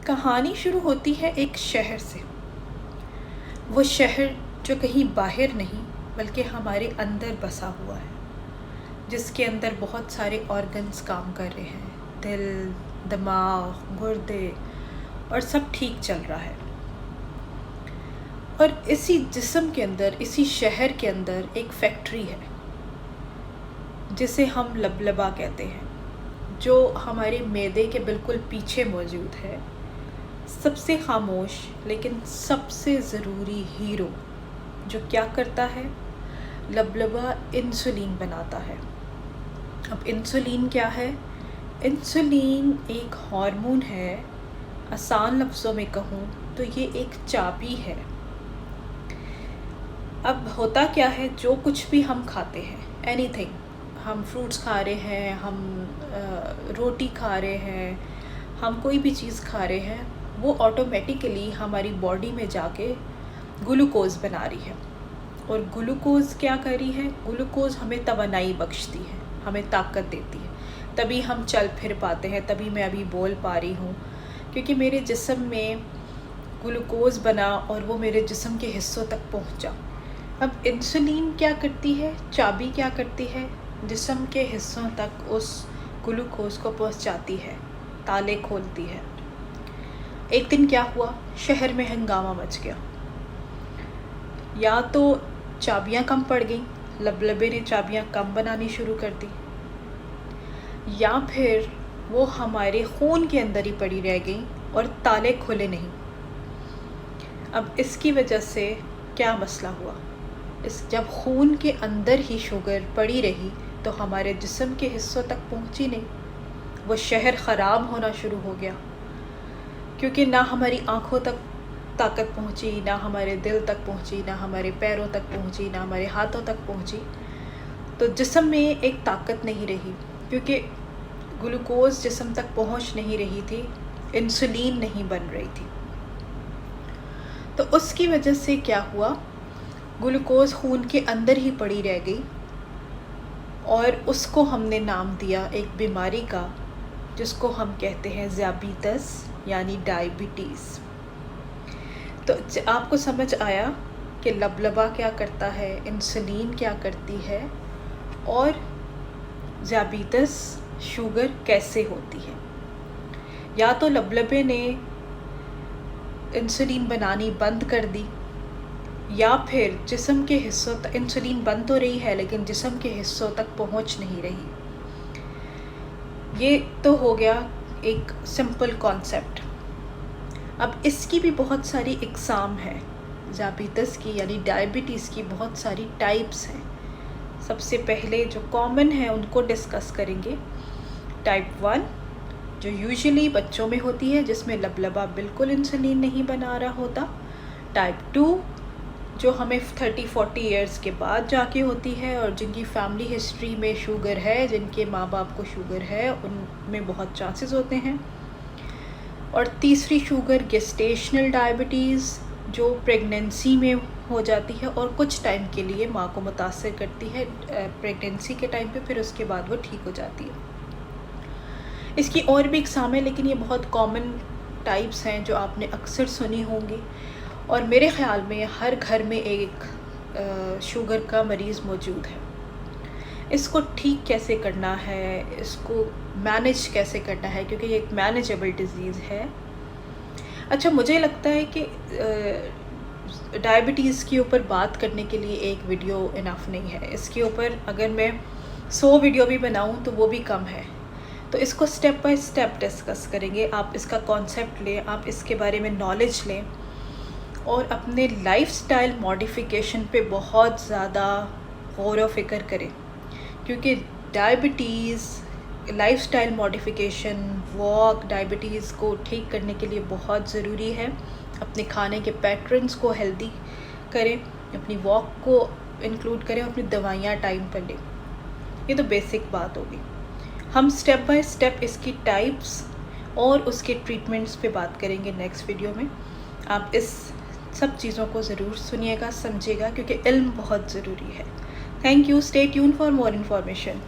कहानी शुरू होती है एक शहर से। वो शहर जो कहीं बाहर नहीं बल्कि हमारे अंदर बसा हुआ है, जिसके अंदर बहुत सारे ऑर्गन्स काम कर रहे हैं, दिल, दिमाग, गुर्दे, और सब ठीक चल रहा है। और इसी जिस्म के अंदर, इसी शहर के अंदर एक फैक्ट्री है जिसे हम लबलबा कहते हैं, जो हमारे मैदे के बिल्कुल पीछे मौजूद है। सबसे खामोश लेकिन सबसे ज़रूरी हीरो जो क्या करता है, लबलबा इंसुलिन बनाता है। अब इंसुलिन क्या है? इंसुलिन एक हार्मोन है। आसान लफ्ज़ों में कहूँ तो ये एक चाबी है। अब होता क्या है, जो कुछ भी हम खाते हैं, एनीथिंग, हम फ्रूट्स खा रहे हैं, हम रोटी खा रहे हैं, हम कोई भी चीज़ खा रहे हैं, वो ऑटोमेटिकली हमारी बॉडी में जाके ग्लूकोज़ बना रही है। और ग्लूकोज़ क्या कर रही है? ग्लूकोज़ हमें तवानाई बख्शती है, हमें ताकत देती है, तभी हम चल फिर पाते हैं, तभी मैं अभी बोल पा रही हूँ, क्योंकि मेरे जिस्म में ग्लूकोज़ बना और वो मेरे जिस्म के हिस्सों तक पहुँचा। अब इंसुलिन क्या करती है? चाबी क्या करती है? जिस्म के हिस्सों तक उस ग्लूकोज़ को पहुँचाती है, ताले खोलती है। एक दिन क्या हुआ, शहर में हंगामा मच गया। या तो चाबियां कम पड़ गई, लबलबे ने चाबियां कम बनानी शुरू कर दी, या फिर वो हमारे खून के अंदर ही पड़ी रह गई और ताले खुले नहीं। अब इसकी वजह से क्या मसला हुआ? जब खून के अंदर ही शुगर पड़ी रही तो हमारे जिस्म के हिस्सों तक पहुंची नहीं। वो शहर ख़राब होना शुरू हो गया, क्योंकि ना हमारी आँखों तक ताकत पहुँची, ना हमारे दिल तक पहुँची, ना हमारे पैरों तक पहुँची, ना हमारे हाथों तक पहुँची। तो जिस्म में एक ताकत नहीं रही, क्योंकि ग्लूकोज़ जिस्म तक पहुँच नहीं रही थी, इंसुलिन नहीं बन रही थी। तो उसकी वजह से क्या हुआ, ग्लूकोज़ खून के अंदर ही पड़ी रह गई और उसको हमने नाम दिया एक बीमारी का, जिसको हम कहते हैं ज़ियाबीतस यानी डायबिटीज़। तो आपको समझ आया कि लबलबा क्या करता है, इंसुलिन क्या करती है, और ज़ियाबीतस शुगर कैसे होती है। या तो लबलबे ने इंसुलिन बनानी बंद कर दी, या फिर जिस्म के हिस्सों तक इंसुलिन बन तो रही है लेकिन जिस्म के हिस्सों तक पहुंच नहीं रही। ये तो हो गया एक सिंपल कॉन्सेप्ट। अब इसकी भी बहुत सारी इकसाम है, ज़ियाबीतस की यानी डायबिटीज़ की बहुत सारी टाइप्स हैं। सबसे पहले जो कॉमन है उनको डिस्कस करेंगे। टाइप 1 जो यूजुअली बच्चों में होती है, जिसमें लबलबा बिल्कुल इंसुलिन नहीं बना रहा होता। टाइप 2 जो हमें 30-40 इयर्स के बाद जाके होती है, और जिनकी फैमिली हिस्ट्री में शुगर है, जिनके माँ बाप को शुगर है, उनमें बहुत चांसेस होते हैं। और तीसरी शुगर गेस्टेशनल डायबिटीज़, जो प्रेगनेंसी में हो जाती है और कुछ टाइम के लिए माँ को मुतासर करती है प्रेगनेंसी के टाइम पे, फिर उसके बाद वो ठीक हो जाती है। इसकी और भी इकसाम है, लेकिन ये बहुत कॉमन टाइप्स हैं जो आपने अक्सर सुनी होंगी, और मेरे ख़्याल में हर घर में एक शुगर का मरीज़ मौजूद है। इसको ठीक कैसे करना है, इसको मैनेज कैसे करना है, क्योंकि ये एक मैनेजेबल डिज़ीज़ है। अच्छा, मुझे लगता है कि डायबिटीज़ के ऊपर बात करने के लिए एक वीडियो इनफ नहीं है। इसके ऊपर अगर मैं 100 वीडियो भी बनाऊं तो वो भी कम है। तो इसको स्टेप बाय स्टेप डिस्कस करेंगे। आप इसका कॉन्सेप्ट लें, आप इसके बारे में नॉलेज लें, और अपने लाइफस्टाइल मॉडिफिकेशन पे बहुत ज़्यादा गौर व फिक्र करें, क्योंकि diabetes, lifestyle modification, walk, diabetes को ठीक करने के लिए बहुत ज़रूरी है। अपने खाने के पैटर्न्स को हेल्दी करें, अपनी वॉक को इंक्लूड करें, अपनी दवाइयाँ टाइम पर लें। ये तो बेसिक बात होगी। हम स्टेप बाय स्टेप इसकी टाइप्स और उसके ट्रीटमेंट्स पे बात करेंगे नेक्स्ट वीडियो में। आप इस सब चीज़ों को ज़रूर सुनिएगा, समझिएगा, क्योंकि इल्म बहुत ज़रूरी है। Thank you. Stay tune for more information.